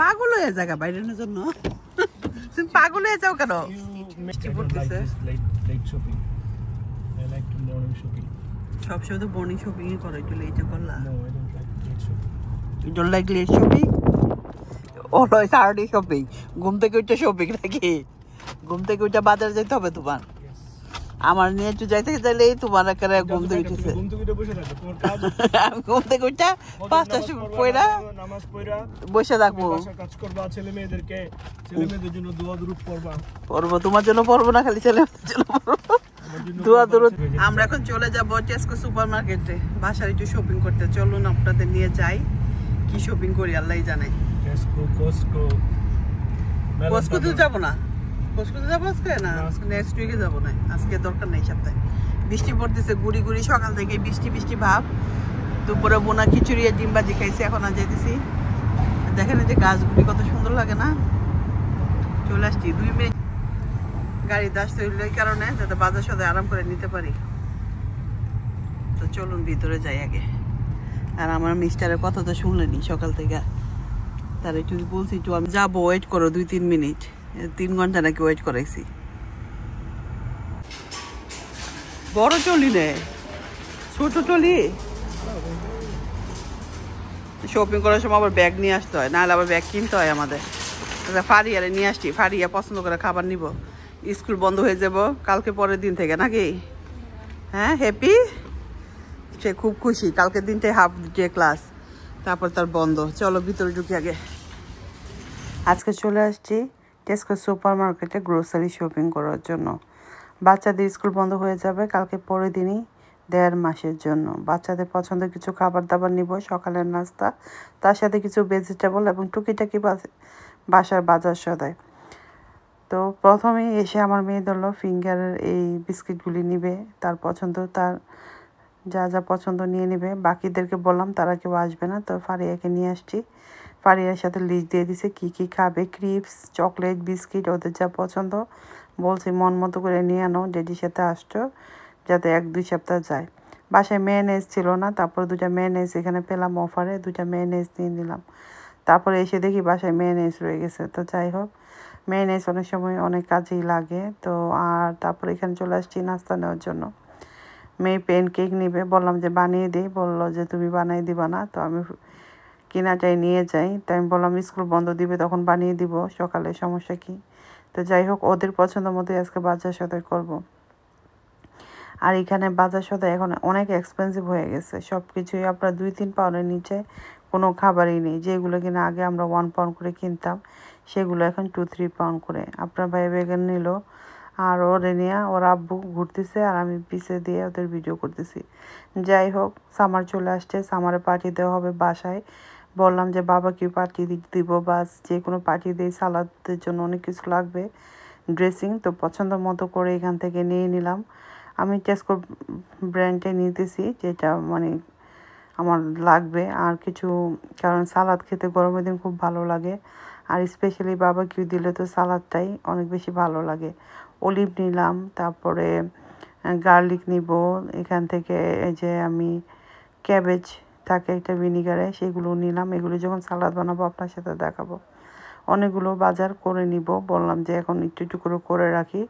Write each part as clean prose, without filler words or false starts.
পাগল হয়ে জায়গা বাইরের জন্য তুমি পাগল হয়ে যাও কেন সবসময় তো মর্নিং শপিং করো একটু লেটে করলাম You don't like late shopping? Always Saturday shopping. ঘুম থেকে উঠে শপিং নাকি? ঘুম থেকে উঠে বাজার যেতে হবে তোমার। আমার নিয়ে একটু যাইতে গেলে তোমার একেবারে ঘুম থেকে উঠেছে। ঘুম থেকে উঠে 5টার সময় পড়া নামাজ পড়া বসে থাকবো। কাজ করবা ছেলে মেয়েদের জন্য দোয়া দরুদ পড়বা। পড়বো তোমার জন্য পড়বো না খালি ছেলে মেয়েদের জন্য পড়বো। দোয়া দরুদ। আমরা এখন চলে যাব টেস্কো সুপারমার্কেটে বাসার একটু শপিং করতে। চলুন আপনাদের নিয়ে যাই। কি শপিং করি আল্লাহই জানে। কসকো তো যাবো না। কসকো যাবো আজকে না নেক্সট উইকে যাবো না আজকে দরকার নেই সপ্তাহে বৃষ্টি পড়তেছে গুড়ি গুড়ি সকাল থেকে বৃষ্টি বৃষ্টি ভাব দুপুরে বোনা খিচুড়ি আর ডিম ভাজি খাইছি এখন আর যেতেছি দেখেন যে গাছগুলি কত সুন্দর লাগে না চলে আসছি 2 মিনিট গাড়িতে আসতে হইলে এই কারণে যাতে বাজার সাথে আরাম করে নিতে পারি তো চলুন ভিতরে যাই আগে আর আমার মিস্টারের কথা তো শুনলেনি সকাল থেকে তার একটু বলছি একটু আমি যাবো ওয়েট করো 2-3 মিনিট 3 ঘন্টা নাকি ওয়েট করাইছি বড় টলি নে ছোট টলি শপিং করার সময় আবার ব্যাগ নিয়ে আসতে হয় নাহলে আবার ব্যাগ কিনতে হয় আমাদের ফারিয়ারে নিয়ে আসছি ফারিয়া পছন্দ করে খাবার নিব স্কুল বন্ধ হয়ে যাব কালকে পরের দিন থেকে নাকি হ্যাঁ হ্যাপি সে খুব খুশি কালকের দিনটাই হাফ ডে ক্লাস তারপর তার বন্ধ চলো ভিতরে ঢুকি আগে আজকে চলে আসছি টেস্কো সুপার মার্কেটে গ্রোসারি শপিং করার জন্য বাচ্চাদের স্কুল বন্ধ হয়ে যাবে কালকে পরের দিনই 1.5 মাসের জন্য বাচ্চাদের পছন্দের কিছু খাবার দাবার নিব সকালের নাস্তা তার সাথে কিছু ভেজিটেবল এবং টুকিটাকি বাসার বাজার সদাই তো প্রথমেই এসে আমার মেয়ে ধরলো ফিঙ্গারের এই বিস্কিটগুলি নিবে তার পছন্দ তার যা যা পছন্দ নিয়ে নেবে বাকিদেরকে বললাম তারা কেউ আসবে না তো ফারিয়াকে নিয়ে আসছি ফারিয়ার সাথে লিস্ট দিয়ে দিছে কি কি খাবে ক্রিপস চকলেট বিস্কিট ওদের যা পছন্দ বলছি মন মতো করে নিয়ে আনো ডেডির সাথে আসছো যাতে 1-2 সপ্তাহ যায় বাসায় মেয়োনেজ ছিল না তারপর 2টা মেয়োনেজ এখানে পেলাম অফারে 2টা মেয়োনেজ নিয়ে নিলাম তারপরে এসে দেখি বাসায় মেয়োনেজ রয়ে গেছে তো যাই হোক মেয়োনেজ অনেক সময় অনেক কাজেই লাগে তো আর তারপর এখানে চলে আসছি নাস্তা নেওয়ার জন্য মেয়ে প্যানকেক নিবে বললাম যে বানিয়ে দিই বললো যে তুমি বানিয়ে দিবা না তো আমি কেনাটাই নিয়ে যাই তাই আমি বললাম স্কুল বন্ধ দিবে তখন বানিয়ে দিব সকালে সমস্যা কি তো যাই হোক ওদের পছন্দ মতোই আজকে বাজার সদাই করব আর এখানে বাজার সদাই এখন অনেক এক্সপেন্সিভ হয়ে গেছে সব কিছুই আপনার 2-3 পাউন্ডের নিচে কোনো খাবারই নেই যেগুলো কিনা আগে আমরা 1 পাউন্ড করে কিনতাম সেগুলো এখন 2-3 পাউন্ড করে আপনার ভাই বেগন নিল আর ওরে নিয়ে ওর আব্বু ঘুরতেছে আর আমি পিছে দিয়ে ওদের ভিডিও করতেছি যাই হোক সামার চলে আসছে সামারে পার্টি দেওয়া হবে বাসায় বললাম যে বাবা কি পার্টি দিব বাস যে কোনো পার্টি দিয়ে সালাদের জন্য অনেক কিছু লাগবে ড্রেসিং তো পছন্দ মতো করে এখান থেকে নিয়ে নিলাম আমি টেস্কো ব্র্যান্ডে নিতেছি যেটা মানে আমার লাগবে আর কিছু কারণ সালাদ খেতে গরমের দিন খুব ভালো লাগে আর স্পেশালি বাবা কিউ দিলে তো সালাদটাই অনেক বেশি ভালো লাগে অলিভ নিলাম তারপরে গার্লিক নিব এখান থেকে এই যে আমি ক্যাবেজ থাকে একটা ভিনিগারে সেগুলো নিলাম এগুলো যখন সালাদ বানাবো আপনার সাথে দেখাবো অনেকগুলো বাজার করে নিব বললাম যে এখন একটু একটু করে রাখি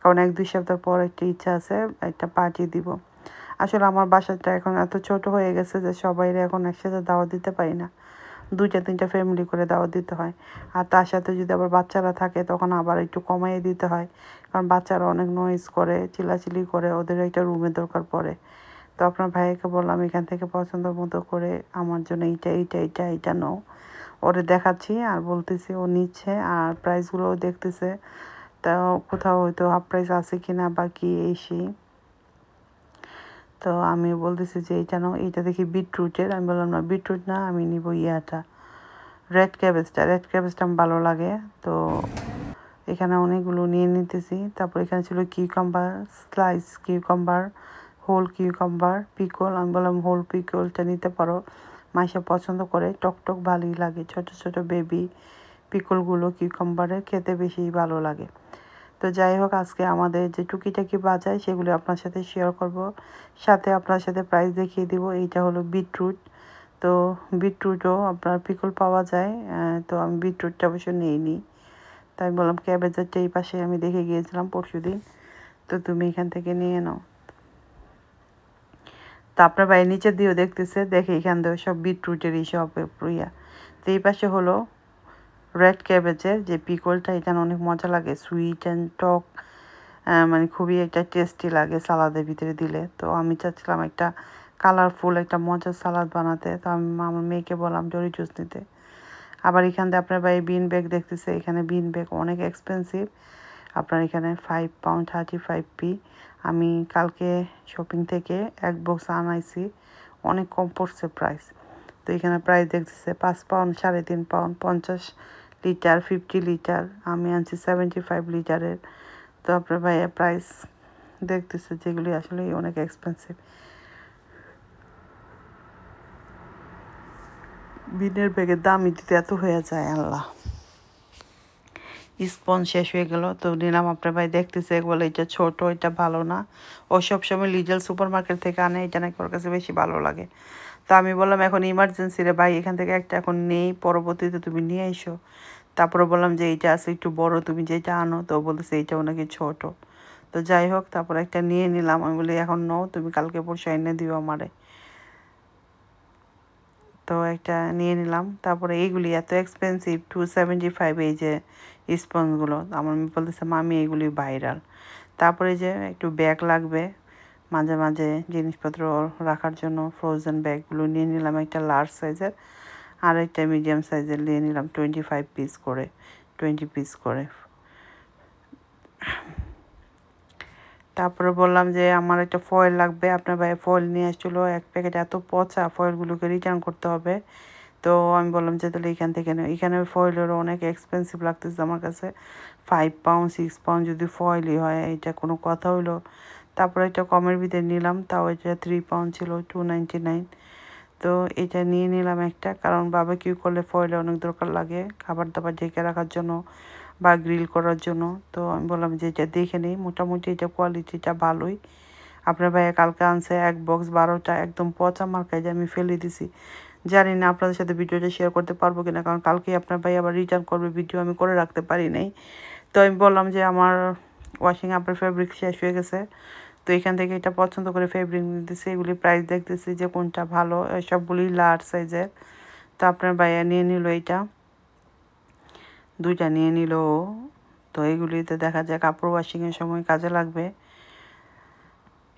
কারণ 1-2 সপ্তাহ পর একটা ইচ্ছা আছে একটা পার্টি দিব আসলে আমার বাসাটা এখন এত ছোট হয়ে গেছে যে সবাইরে এখন একসাথে দাওয়াত দিতে পারি না 2-3টা ফ্যামিলি করে দাওয়াত দিতে হয় আর তার সাথে যদি আবার বাচ্চারা থাকে তখন আবার একটু কমাইয়ে দিতে হয় কারণ বাচ্চারা অনেক নয়েজ করে চিল্লাচিল্লি করে ওদের একটা রুমের দরকার পড়ে তো আপনার ভাইকে বললাম এখান থেকে পছন্দ মতো করে আমার জন্য এইটা নাও ওরে দেখাচ্ছি আর বলতেছি ও নিচ্ছে আর প্রাইসগুলোও দেখতেছে তা কোথাও হয়তো হাফ প্রাইস আছে কিনা বা কি এই সেই তো আমি বলতেছি যে এইটা নাও এইটা দেখি বিটরুটের আমি বললাম না বিটরুট না আমি নিব ইয়াটা রেড ক্যাবেজটা আমার ভালো লাগে তো এখানে অনেকগুলো নিয়ে নিতেছি তারপর এখানে ছিল cucumber slice cucumber whole cucumber pickle আমি বললাম হোল পিকলটা নিতে পারো মাইশা পছন্দ করে টকটক ভালোই লাগে ছোট ছোট বেবি পিকলগুলো কিউকাম্বারে খেতে বেশি ভালো লাগে তো যাই হোক আজকে আমাদের যে টুকিটাকি বাজার সেগুলো আপনার সাথে শেয়ার করব সাথে আপনার সাথে প্রাইস দেখিয়ে দিব এইটা হলো বিটরুট তো বিটরুটও আপনার পিকল পাওয়া যায়, তো আমি বিটরুটটা অবশ্য নিইনি। তাই বললাম ক্যাবেজেরটা এই পাশে আমি দেখে গিয়েছিলাম পরশুদিন, তো তুমি এখান থেকে নিয়ে নাও। তো আপনার বাড়ির নিচের দিয়েও দেখতেছে, দেখে এখান থেকে সব বিটরুটেরই সব ইয়া। তো এই পাশে হলো রেড ক্যাবেজের যে পিকলটা, এখানে অনেক মজা লাগে, সুইট অ্যান্ড টক, মানে খুবই একটা টেস্টি লাগে সালাদের ভিতরে দিলে। তো আমি চাচ্ছিলাম একটা কালারফুল একটা মজার সালাদ বানাতে, তো আমি আমার মেয়েকে বললাম জরি জুস নিতে। আবার এখান থেকে আপনার ভাই বিন ব্যাগ দেখতেছে, এখানে বিন ব্যাগ অনেক এক্সপেন্সিভ, আপনার এখানে £5 35p। আমি কালকে শপিং থেকে এক বক্স আনাইছি, অনেক কম পড়ছে প্রাইস। তো এখানে প্রাইস দেখতেছে £5 £3.5 50 লিটার 50 লিটার, আমি আনছি 75 লিটারের। তো আপনার ভাইয়া প্রাইস দেখতেছে যেগুলি আসলে অনেক এক্সপেন্সিভ। বিনের ব্যাগের দামই দিতে এত হয়ে যায় আল্লাহ। স্পঞ্জ শেষ হয়ে গেল, তো নিলাম। আপনার ভাই দেখতেছে, বলে এটা ছোট, এটা ভালো না। ও সবসময় লিজেল সুপার মার্কেট থেকে আনে, এটা নাকি ওর কাছে বেশি ভালো লাগে। তো আমি বললাম এখন ইমার্জেন্সি রে ভাই, এখান থেকে একটা এখন নেই, পরবর্তীতে তুমি নিয়ে এসো। তারপরে বললাম যে এইটা আছে একটু বড়, তুমি যেটা আনো। তো বলতেছে এইটাও নাকি ছোট। তো যাই হোক, তারপর একটা নিয়ে নিলাম। আমি বলি এখন নাও, তুমি কালকে পরশু এনে দিও আমারে। তো একটা নিয়ে নিলাম। তারপরে এইগুলি এত এক্সপেন্সিভ, 275 এই যে স্পঞ্জগুলো। আমার মেয়ে বলতেছে মামি এগুলি ভাইরাল। তারপরে যে একটু ব্যাগ লাগবে মাঝে মাঝে জিনিসপত্র রাখার জন্য, ফ্রোজেন ব্যাগগুলো নিয়ে নিলাম, একটা লার্জ সাইজের আর একটা মিডিয়াম সাইজের নিয়ে নিলাম, 25 পিস করে, 20 পিস করে। তারপরে বললাম যে আমার একটা ফয়েল লাগবে, আপনার ভাই ফয়েল নিয়ে আসছিলো 1 প্যাকেট, এত পচা, ফয়েলগুলোকে রিটার্ন করতে হবে। তো আমি বললাম যে তাহলে এখান থেকে নেই। এখানে ফয়েলেরও অনেক এক্সপেন্সিভ লাগতেছে আমার কাছে, £5 £6 যদি ফয়েলই হয়, এটা কোনো কথা হইলো। তারপরে একটা কমের ভিতরে নিলাম, তাও এটা £3 ছিল, 2.99। তো এটা নিয়ে নিলাম একটা, কারণ বারবিকিউ করলে ফয়েলে অনেক দরকার লাগে খাবার দাবার ঢেকে রাখার জন্য বা গ্রিল করার জন্য। তো আমি বললাম যে এটা দেখে নিই, মোটামুটি এটা কোয়ালিটিটা ভালোই। আপনার ভাইয়া কালকে আনছে 1 বক্স 12টা, একদম পচা মার্কায় যে আমি ফেলে দিছি। জানি না আপনাদের সাথে ভিডিওটা শেয়ার করতে পারবো কিনা, কারণ কালকে আপনার ভাই আবার রিটার্ন করবে, ভিডিও আমি করে রাখতে পারি নাই। তো আমি বললাম যে আমার ওয়াশিং আপের ফেব্রিক শেষ হয়ে গেছে, তো এখান থেকে এটা পছন্দ করে ফেব্রিক নিতেছি। এগুলি প্রাইস দেখতেছি যে কোনটা ভালো, সবগুলি লার্জ সাইজের। তো আপনার ভাইয়া নিয়ে নিল এইটা, 2টা নিয়ে নিল। তো এগুলিতে দেখা যায় কাপড় ওয়াশিংয়ের সময় কাজে লাগবে।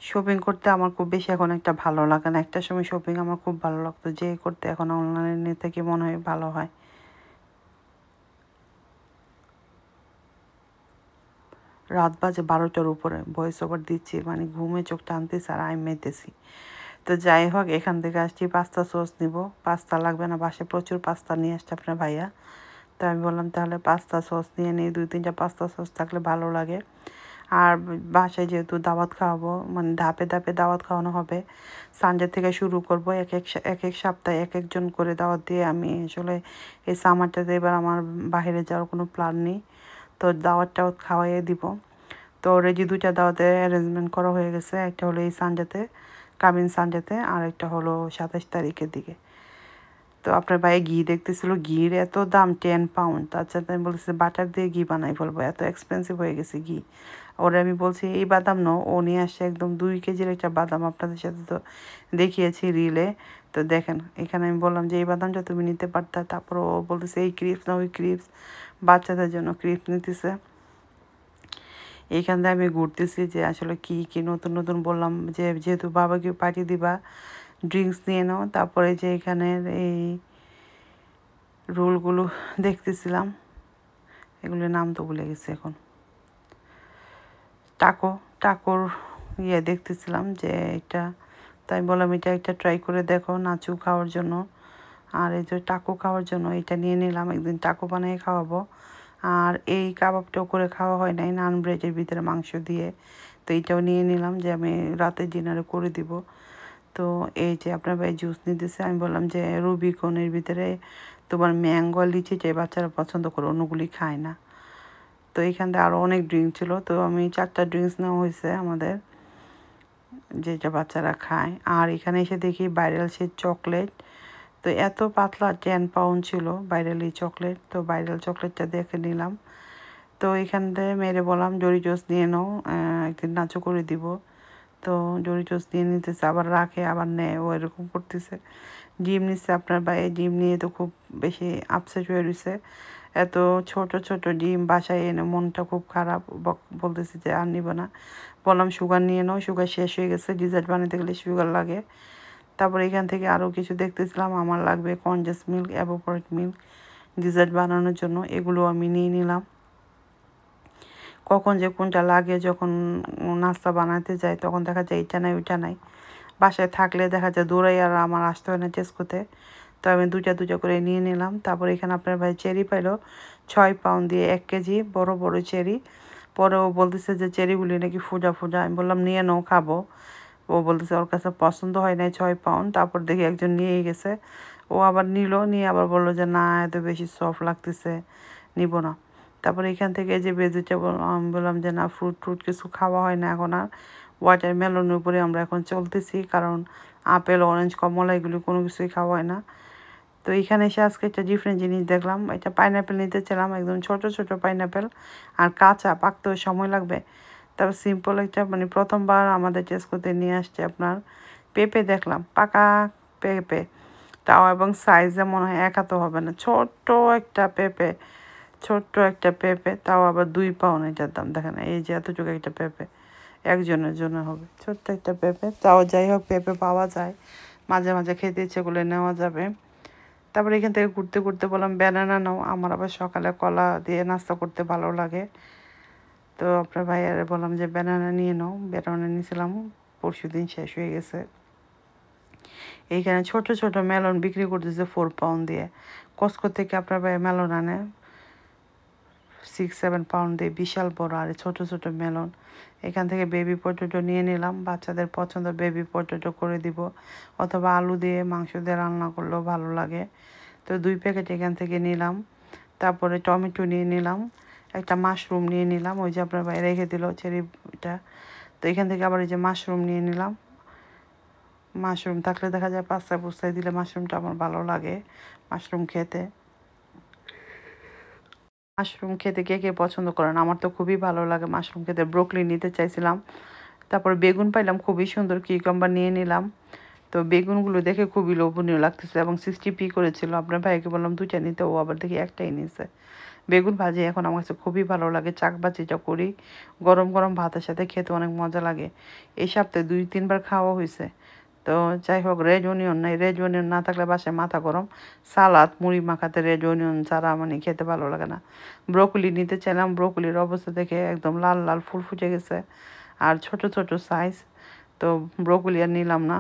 শপিং করতে আমার খুব বেশি এখন একটা ভালো লাগে না, একটা সময় শপিং আমার খুব ভালো লাগতো, যে করতে এখন অনলাইনে থেকে মনে হয় ভালো হয়। রাত বাজে 12টার উপরে, ভয়েস ওভার দিচ্ছি, মানে ঘুমে চোখ টানতেছে আর আমি মেতেছি। তো যাই হোক, এখান থেকে আসছি পাস্তা সস নিব। পাস্তা লাগবে না, বাসায় প্রচুর পাস্তা নিয়ে আসছে আপনার ভাইয়া। তো আমি বললাম তাহলে পাস্তা সস নিয়ে নিই, 2-3টা পাস্তা সস থাকলে ভালো লাগে। আর বাসায় যেহেতু দাওয়াত খাওয়াবো, মানে ধাপে ধাপে দাওয়াত খাওয়ানো হবে, সানডে থেকে শুরু করব, এক এক সপ্তাহে এক একজন করে দাওয়াত দিয়ে। আমি আসলে এই সামারটাতে এবার আমার বাইরে যাওয়ার কোনো প্ল্যান নেই, তো দাওয়াতটাও খাওয়াইয়ে দিব। তো অলরেডি 2টা দাওয়াতে অ্যারেঞ্জমেন্ট করা হয়ে গেছে, একটা হলো এই সানডেতে, কামিং সানডেতে, আর একটা হলো 27 তারিখের দিকে। তো আপনার ভাই ঘি দেখতেছিল, ঘির এত দাম, £10। আচ্ছা, আমি বলছি বাটার দিয়ে ঘি বানাই ফেলবো, এত এক্সপেন্সিভ হয়ে গেছে ঘি। ওরা আমি বলছি এই বাদাম ন, ও নিয়ে আসছে একদম 2 কেজির একটা বাদাম, আপনাদের সাথে তো দেখিয়েছি রিলে। তো দেখেন, এখানে আমি বললাম যে এই বাদামটা তুমি নিতে পারতা, তারপর ও বলতেছে এই ক্রিপস না ওই ক্রিপস, বাচ্চাদের জন্য ক্রিপস নিতেছে। এইখান থেকে আমি ঘুরতেছি যে আসলে কি কি নতুন নতুন, বললাম যে যেহেতু বাবাকে পার্টি দিবা, ড্রিঙ্কস নিয়ে নাও। তারপরে যে এখানের এই রোলগুলো দেখতেছিলাম, এগুলোর নাম তো ভুলে গেছি এখন, টাকোর দেখতেছিলাম যে এটা, তাই বললাম এটা একটা ট্রাই করে দেখো নাচু খাওয়ার জন্য। আর এই যে টাকো খাওয়ার জন্য এটা নিয়ে নিলাম, একদিন টাকো বানিয়ে খাওয়াবো। আর এই কাবাবটাও করে খাওয়া হয় নাই, নান ব্রেডের ভিতরে মাংস দিয়ে, তো এইটাও নিয়ে নিলাম যে আমি রাতের ডিনারে করে দিব। তো এই যে আপনার ভাই জুস নিতেছে, আমি বললাম যে রুবিকনের ভিতরে তোমার ম্যাঙ্গো লিচিটাই বাচ্চারা পছন্দ করে, অন্যগুলি খায় না। তো এইখান থেকে আরও অনেক ড্রিঙ্ক ছিল, তো আমি 4টা ড্রিঙ্কস নেওয়া হয়েছে আমাদের, যেটা বাচ্চারা খায়। আর এখানে এসে দেখি ভাইরাল সেই চকলেট, তো এত পাতলা 10 পাউন্ড ছিল ভাইরালি চকলেট, তো ভাইরাল চকলেটটা দেখে নিলাম। তো এখান থেকে মেরে বললাম ডোরিটোস নিয়ে নাও, একদিন নাচো করে দিব। তো ডোরিটোস নিয়ে নিতেছে, আবার রাখে আবার নেয়, ও এরকম করতেছে। জিম নিচ্ছে আপনার ভাই, জিম নিয়ে তো খুব বেশি আপসেট হয়ে রয়েছে। এত ছোট ছোট ডিম বাসায় এনে মনটা খুব খারাপ, বলতেছি যে আর নিব না। বললাম সুগার নিয়ে নাও, সুগার শেষ হয়ে গেছে, ডিজার্ট বানাতে গেলে সুগার লাগে। তারপরে এখান থেকে আরও কিছু দেখতেছিলাম, আমার লাগবে condense milk, evaporate milk dessert বানানোর জন্য, এগুলো আমি নিয়ে নিলাম। কখন যে কোনটা লাগে, যখন নাস্তা বানাতে যাই তখন দেখা যায় এটা নাই ওইটা নাই। বাসায় থাকলে দেখা যায় দৌড়াই আর আমার আসতে হয় না টেস্কোতে। তো আমি দুটা করে নিয়ে নিলাম। তারপরে এখানে আপনার ভাই চেরি পাইলো 6 পাউন্ড দিয়ে 1 কেজি বড় বড় চেরি। পরে ও বলতেছে যে চেরিগুলি নাকি ফুজা ফুজা, আমি বললাম নিয়ে নাও, খাবো। ও বলতেছে ওর কাছে পছন্দ হয় নাই 6 পাউন্ড। তারপর দেখি একজন নিয়েই গেছে, ও আবার নিয়ে আবার বললো যে না এত বেশি সফট লাগতেছে, নিব না। তারপরে এখান থেকে যে ভেজিটেবল, আমি বললাম যে না ফ্রুট কিছু খাওয়া হয় না এখন আর, ওয়াটারমেলনের উপরে আমরা এখন চলতেছি, কারণ আপেল অরেঞ্জ কমলা এগুলি কোনো কিছুই খাওয়া হয় না। তো এখানে এসে আজকে একটা ডিফারেন্ট জিনিস দেখলাম, এটা পাইনাপেল নিতে চাইলাম, একদম ছোট ছোট পাইনাপেল, আর কাঁচা, পাকতেও সময় লাগবে। তারপর সিম্পল একটা মানে প্রথমবার আমাদের টেস্ট করতে নিয়ে আসছে আপনার পেঁপে, দেখলাম পাকা পেঁপে, তাও এবং সাইজে মনে হয় এক হাতও হবে না, ছোট্ট একটা পেঁপে, তাও আবার 2 পাউন্ড এটার দাম। দেখেন এই যে এতটুকু একটা পেঁপে একজনের জন্য হবে, ছোট্ট একটা পেঁপে, তাও যাই হোক পেঁপে পাওয়া যায়, মাঝে মাঝে খেতে ইচ্ছে করলে নেওয়া যাবে। তারপরে এখান থেকে ঘুরতে ঘুরতে বললাম ব্যানানা নাও, আমার আবার সকালে কলা দিয়ে নাস্তা করতে ভালো লাগে। তো আপনার ভাইয়ারে বললাম যে ব্যানানা নিয়ে নাও, ব্যানানা নিয়েছিলাম, পরশু দিন শেষ হয়ে গেছে। এইখানে ছোট ছোট মেলন বিক্রি করতেছে 4 পাউন্ড দিয়ে। কসকো থেকে আপনার ভাই মেলন আনে 6-7 পাউন্ড দিয়ে, বিশাল বড়, আর ছোট ছোট মেলন। এখান থেকে বেবি পটেটো নিয়ে নিলাম, বাচ্চাদের পছন্দ বেবি পটেটো করে দিব, অথবা আলু দিয়ে মাংস দিয়ে রান্না করলেও ভালো লাগে। তো 2 প্যাকেট এখান থেকে নিলাম। তারপরে টমেটো নিয়ে নিলাম, একটা মাশরুম নিয়ে নিলাম, ওই যে আপনার ভাই রেখে দিল চেরিটা। তো এখান থেকে আবার এই যে মাশরুম নিয়ে নিলাম। মাশরুম থাকলে দেখা যায় পাস্তায় পুস্তায় দিলে মাশরুমটা আমার ভালো লাগে, মাশরুম খেতে। মাশরুম খেতে কে কে পছন্দ করেন, আমার তো খুবই ভালো লাগে মাশরুম খেতে। ব্রোকলি নিতে চাইছিলাম, তারপরে বেগুন পাইলাম খুবই সুন্দর, কিউকাম্বার নিয়ে নিলাম। তো বেগুনগুলো দেখে খুবই লোভনীয় লাগতেছে এবং 60p করেছিল। আপনার ভাইকে বললাম 2টা নিতে, ও আবার দেখি একটাই নিয়েছে। বেগুন ভাজি এখন আমার কাছে খুবই ভালো লাগে, চাক ভাজিটা করি, গরম গরম ভাতের সাথে খেতে অনেক মজা লাগে। এই সপ্তাহে 2-3 বার খাওয়া হয়েছে। তো যাই হোক, রেড অনিয়ন নাই, রেড অনিয়ন না থাকলে বাসায় মাথা গরম, সালাদ মুড়ি মাখাতে রেড অনিয়ন ছাড়া মানে খেতে ভালো লাগে না। ব্রোকলি নিতে চাইলাম, ব্রোকলির অবস্থা দেখে একদম লাল লাল ফুল ফুটে গেছে, আর ছোট ছোট সাইজ। তো ব্রোকলি আর নিলাম না,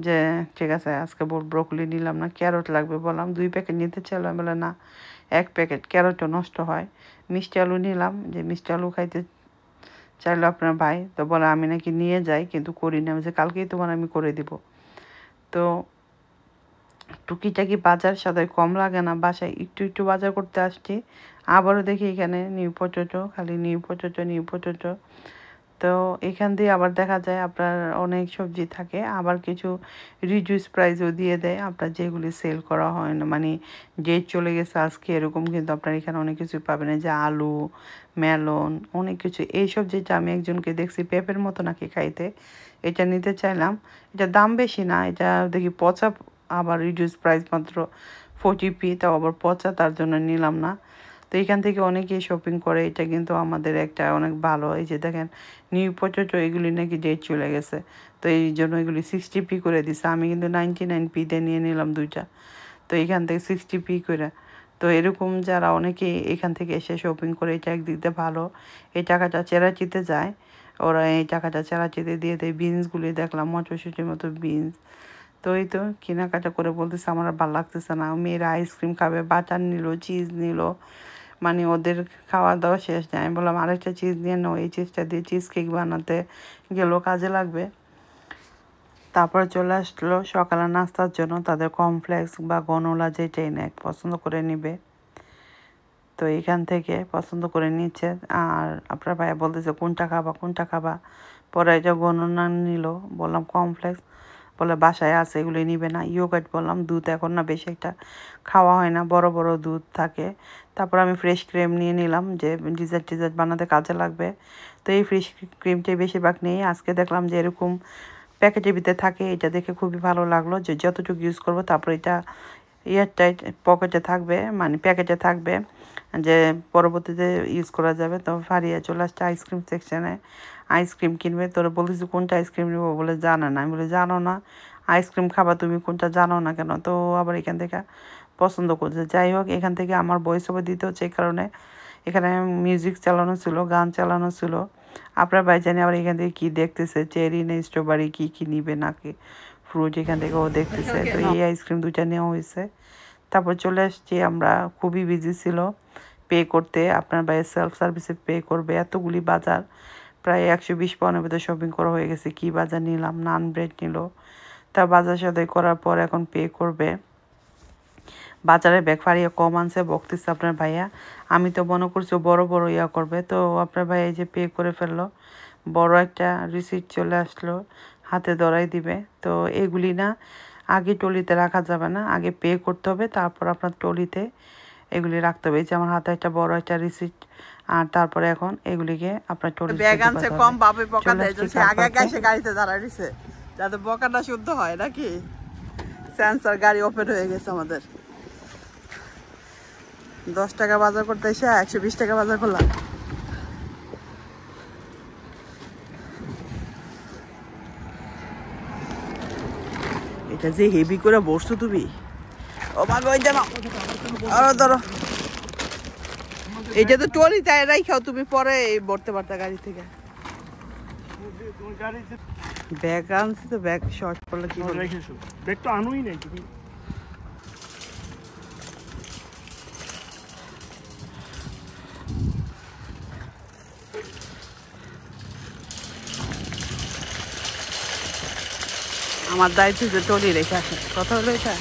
যে ঠিক আছে আজকে ব্রোকলি নিলাম না। ক্যারট লাগবে বললাম, 2 প্যাকেট নিতে চাইলাম, বলে না 1 প্যাকেট, ক্যারটও নষ্ট হয়। মিষ্টি আলু নিলাম, যে মিষ্টি আলু খাইতে চাইলো আপনার ভাই, তো বলে আমি নাকি নিয়ে যাই কিন্তু করি না, যে কালকেই তোমার আমি করে দিব। তো টুকিটাকি বাজার সদাই কম লাগে না, বাসায় একটু বাজার করতে আসছি, আবারও দেখি এখানে নিউ পটেটো, খালি নিউ পটেটো। তো এখান দিয়ে আবার দেখা যায় আপনার অনেক সবজি থাকে, আবার কিছু রিডিউস প্রাইসও দিয়ে দেয় আপনার, যেগুলি সেল করা হয় না, মানে ডেট চলে গেছে আজকে এরকম, কিন্তু আপনার এখানে অনেক কিছুই পাবেন, যে আলু, মেলন, অনেক কিছু। এই সবজিটা আমি একজনকে দেখছি পেঁপের মতো নাকি খাইতে, এটা নিতে চাইলাম। এটা দাম বেশি না, এটা দেখি পচা, আবার রিডিউস প্রাইস মাত্র 40p, তাও আবার পচা, তার জন্য নিলাম না। তো এখান থেকে অনেকেই শপিং করে, এটা কিন্তু আমাদের একটা অনেক ভালো। এই যে দেখেন নিউ পটেটো, এগুলি নাকি ডেট চলে গেছে, তো এই জন্য এগুলি 60p করে দিছে। আমি কিন্তু 99p-তে নিয়ে নিলাম 2টা, তো এখান থেকে 60p করে। তো এরকম যারা অনেকে এখান থেকে এসে শপিং করে, এটা একদিক দিয়ে ভালো, এই টাকাটা চেরাচিতে যায়, ওরা এই টাকাটা চেরাচিতে দিয়ে দেয়। বিনসগুলি দেখলাম মটরশুঁটির মতো বিনস। তো এই তো কেনাকাটা করে বলতেছে আমার আর ভালো লাগতেছে না, মেয়েরা আইসক্রিম খাবে, বাটার নিল, চিজ নিল, মানে ওদের খাওয়া দাওয়া শেষ নেই। আমি বললাম আরেকটা চিজ নিয়ে নাও, এই চিজটা দিয়ে চিজ কেক বানাতে গেলেও কাজে লাগবে। তারপর চলে আসলো সকালে নাস্তার জন্য, তাদের কর্নফ্লেক্স বা গনোলা যেটাই নেয় পছন্দ করে নিবে। তো এইখান থেকে পছন্দ করে নিচ্ছে, আর আপনার ভাইয়া বলতেছে কোনটা খাবা। পরে এটা গণনা নিল, বললাম কর্নফ্লেক্স, বলে বাসায় আছে এগুলো নিবে না। ইয়োগার্ট বললাম, দুধ এখন না বেশি একটা খাওয়া হয় না, বড় বড় দুধ থাকে। তারপর আমি ফ্রেশ ক্রিম নিয়ে নিলাম, যে ডিজার্ট বানাতে কাজে লাগবে। তো এই ফ্রেশ ক্রিমটাই বেশিরভাগ নেই। আজকে দেখলাম যে এরকম প্যাকেটের ভিতরে থাকে, এটা দেখে খুবই ভালো লাগলো, যে যতটুকু ইউজ করবো তারপর এটা এয়ারটাইট পকেটে থাকবে, মানে প্যাকেটে থাকবে, যে পরবর্তীতে ইউজ করা যাবে। তো ফারিয়া চলে আসছে আইসক্রিম সেকশানে, আইসক্রিম কিনবে। তোরা বলতেছি কোনটা আইসক্রিম নেবো, বলে জানে না। আমি বলে জানো না আইসক্রিম খাবা তুমি, কোনটা জানো না কেন? তো আবার এখান থেকে পছন্দ করছে। যাই হোক, এখান থেকে আমার ভয়েস ওভার দিতে হচ্ছে, এই কারণে এখানে মিউজিক চালানো ছিল, গান চালানো ছিল। আপনার ভাই জানি আবার এখান থেকে কী দেখতেছে, চেরি না স্ট্রবেরি কী নিবে নাকি ফ্রুট, এখান থেকে ও দেখতেছে। তো এই আইসক্রিম দুইটা নেওয়া হয়েছে। তারপর চলে আসছি আমরা, খুবই বিজি ছিল পে করতে। আপনার ভাইয়ের সেলফ সার্ভিসে পে করবে। এতগুলি বাজার, প্রায় 120 পাউন্ডের ভিতরে শপিং করা হয়ে গেছে। কী বাজার নিলাম, নান ব্রেড নিল। তা বাজার সদাই করার পর এখন পে করবে। বাজারে ব্যাগ ফারিয়ে কম আনছে, বকতেছে আপনার ভাইয়া। আমি তো মনে করছি বড় বড় ইয়া করবে। তো আপনার ভাইয়া এই যে পে করে ফেললো, বড় একটা রিসিট চলে আসলো, হাতে ধরাই দিবে। তো এগুলি না আগে ট্রলিতে রাখা যাবে না, আগে পে করতে হবে, তারপর আপনার ট্রলিতে এগুলি রাখতে হবে। এই যে আমার হাতে একটা বড় একটা রিসিট, আর তারপরে এখন এগুলিকে আপনার ট্রলিতে ব্যাগ আনছে কম ভাবে বকা দেয়, যে আগে আগে এসে গাড়িতে দাঁড়ায় রইছে, যাতে বকাটা শুদ্ধ হয় নাকি। সেন্সর গাড়ি ওপেন হয়ে গেছে আমাদের। 10 টাকা বাজার করতে এসে 120 টাকা বাজার করলাম। এটা যে হেভি করে বসছো তুমি, ও মাগো ওই জানো, আরো ধরো। এটা তো ট্রলি তাই রাইখাও, তুমি পরে ভরতে পারতা গাড়ি থেকে। ব্যাগ আনছি তো, ব্যাগ শর্ট পড়লে কি হবে? ব্যাগ তো আনোই নাই তুমি। আমার দায়িত্ব যে ট্রলি রেখে আসে। কথা হলো এটা।